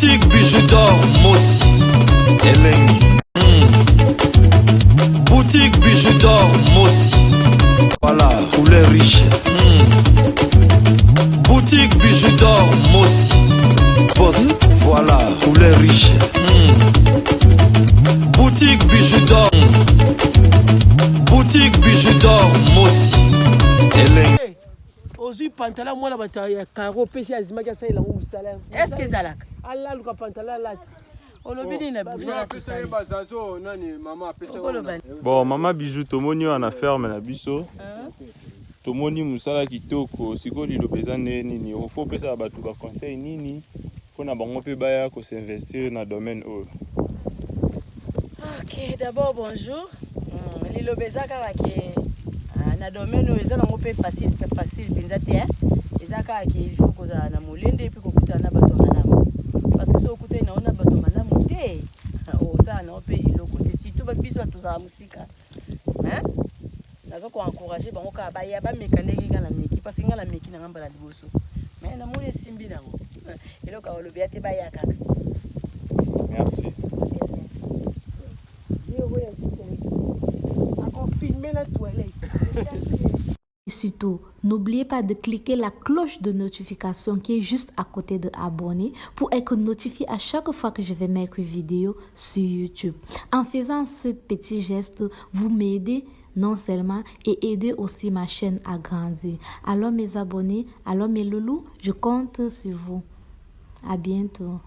Boutique bijoux d'or Mossi Elengi. Boutique bijoux d'or Mossi. Voilà, couleur riche. Boutique bijoux d'or Mossi. Boss, voilà, couleur riche. Boutique bijoux d'or. Boutique bijoux d'or Mossi Elengi. Ozu pantalon moi la bataille caro pesi azima ka sa ilango musala. Est-ce que zalaka? Allah luka pantalon la. Olobini na busala tout ça. Bon, maman bijou tomoni en affaire mais na biso. Tomoni musala kitoko siko lilo pesa nini oko pesa batu ba conseil nini pona bango pe baya ko s'investir na domaine o. OK, d'abord bonjour. Lilo pesa ka ke na domaine o eza nango pe facile penza te eza ka ke il faut ko za na molende puis ko kuta na bato malamu. Parce que so kuta na ona bato malamu te. O sa na pe iloko te surtout ba biso to za musika. Hein? Nazo ko encourager bango ka ba ya ba mekaneki ngala meki parce que ngala meki na ngamba la liboso. Mais na moni simbi nango. Eloko olobia te ba ya kaka. Merci. Et surtout, n'oubliez pas de cliquer la cloche de notification qui est juste à côté de abonner pour être notifié à chaque fois que je vais mettre une vidéo sur YouTube. En faisant ce petit geste, vous m'aidez non seulement et aider aussi ma chaîne à grandir. Alors mes abonnés, alors mes loulous, je compte sur vous. À bientôt.